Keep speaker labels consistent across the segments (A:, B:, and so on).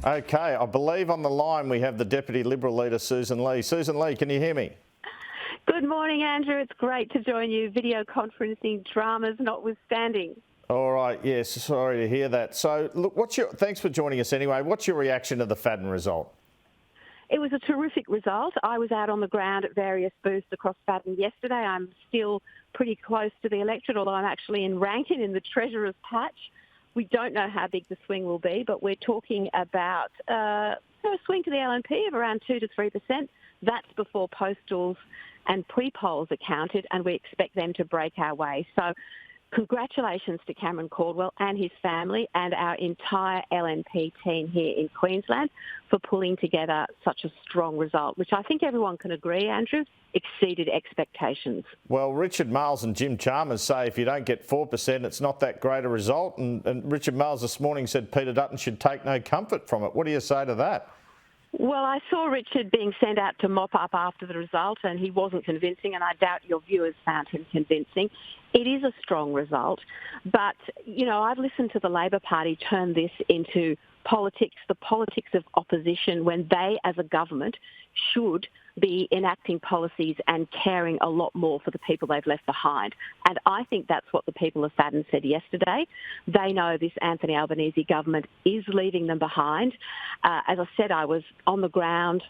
A: Okay, I believe on the line we have the Deputy Liberal Leader Sussan Ley. Sussan Ley, can you hear me?
B: Good morning, Andrew. It's great to join you. Video conferencing dramas notwithstanding.
A: All right, yes, sorry to hear that. So, look, thanks for joining us anyway. What's your reaction to the Fadden result?
B: It was a terrific result. I was out on the ground at various booths across Fadden yesterday. I'm still pretty close to the electorate, although I'm actually in Rankin in the Treasurer's Patch. We don't know how big the swing will be, but we're talking about a swing to the LNP of around 2 to 3%. That's before postals and pre-polls are counted, and we expect them to break our way. So congratulations to Cameron Caldwell and his family and our entire LNP team here in Queensland for pulling together such a strong result, which I think everyone can agree, Andrew, exceeded expectations.
A: Well, Richard Marles and Jim Chalmers say if you don't get 4%, it's not that great a result. And Richard Marles this morning said Peter Dutton should take no comfort from it. What do you say to that?
B: Well, I saw Richard being sent out to mop up after the result, and he wasn't convincing, and I doubt your viewers found him convincing. It is a strong result, but, you know, I've listened to the Labor Party turn this into politics, the politics of opposition, when they, as a government, should be enacting policies and caring a lot more for the people they've left behind. And I think that's what the people of Fadden said yesterday. They know this Anthony Albanese government is leaving them behind. As I said, I was on the ground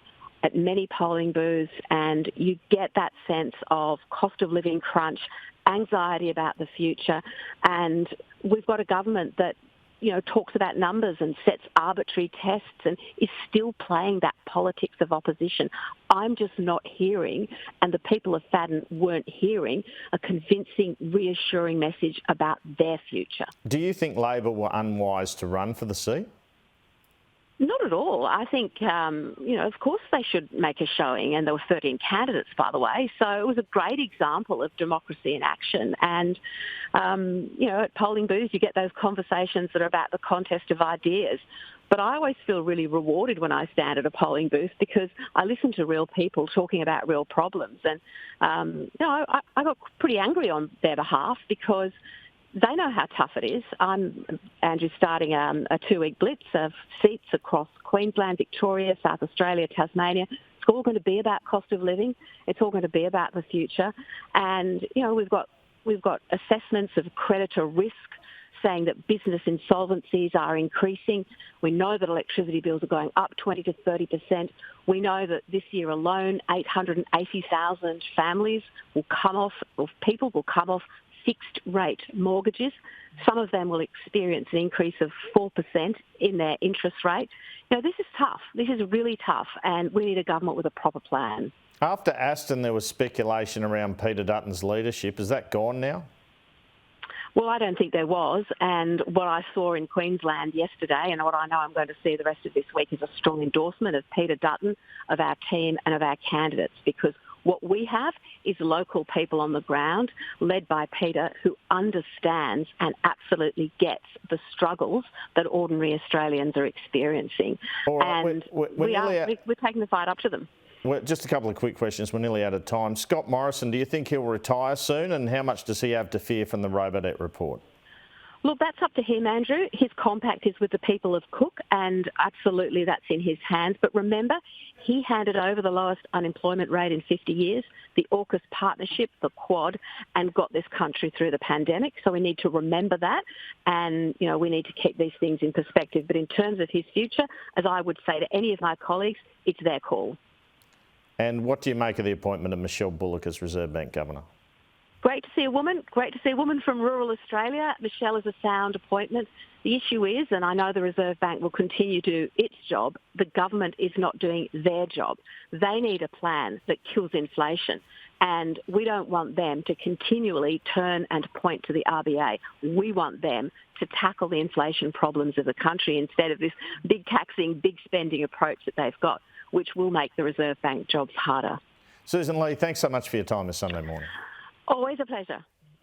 B: at many polling booths, and you get that sense of cost of living crunch, anxiety about the future, and we've got a government that, you know, talks about numbers and sets arbitrary tests and is still playing that politics of opposition. I'm just not hearing, and the people of Fadden weren't hearing, a convincing, reassuring message about their future.
A: Do you think Labor were unwise to run for the seat?
B: Not at all. I think, you know, of course they should make a showing, and there were 13 candidates, by the way, so it was a great example of democracy in action. And, you know, at polling booths you get those conversations that are about the contest of ideas. But I always feel really rewarded when I stand at a polling booth because I listen to real people talking about real problems. And, you know, I got pretty angry on their behalf because they know how tough it is. I'm, Andrew, starting a 2-week blitz of seats across Queensland, Victoria, South Australia, Tasmania. It's all going to be about cost of living. It's all going to be about the future. And, you know, we've got assessments of creditor risk saying that business insolvencies are increasing. We know that electricity bills are going up 20 to 30%. We know that this year alone, 880,000 families will come off, or people will come off fixed rate mortgages. Some of them will experience an increase of 4% in their interest rate. You know, this is tough. This is really tough, and we need a government with a proper plan.
A: After Aston, there was speculation around Peter Dutton's leadership. Is that gone now?
B: Well, I don't think there was, and what I saw in Queensland yesterday and what I know I'm going to see the rest of this week is a strong endorsement of Peter Dutton, of our team and of our candidates, because what we have is local people on the ground, led by Peter, who understands and absolutely gets the struggles that ordinary Australians are experiencing.
A: Right,
B: and we're taking the fight up to them.
A: Well, just a couple of quick questions. We're nearly out of time. Scott Morrison, do you think he'll retire soon, and how much does he have to fear from the Robodebt report?
B: Look, that's up to him, Andrew. His compact is with the people of Cook, and absolutely that's in his hands. But remember, he handed over the lowest unemployment rate in 50 years, the AUKUS partnership, the Quad, and got this country through the pandemic. So we need to remember that, and, you know, we need to keep these things in perspective. But in terms of his future, as I would say to any of my colleagues, it's their call.
A: And what do you make of the appointment of Michelle Bullock as Reserve Bank Governor?
B: Great to see a woman. Great to see a woman from rural Australia. Michelle is a sound appointment. The issue is, and I know the Reserve Bank will continue to do its job, the government is not doing their job. They need a plan that kills inflation. And we don't want them to continually turn and point to the RBA. We want them to tackle the inflation problems of the country instead of this big taxing, big spending approach that they've got, which will make the Reserve Bank jobs harder.
A: Sussan Ley, thanks so much for your time this Sunday morning.
B: Always a pleasure.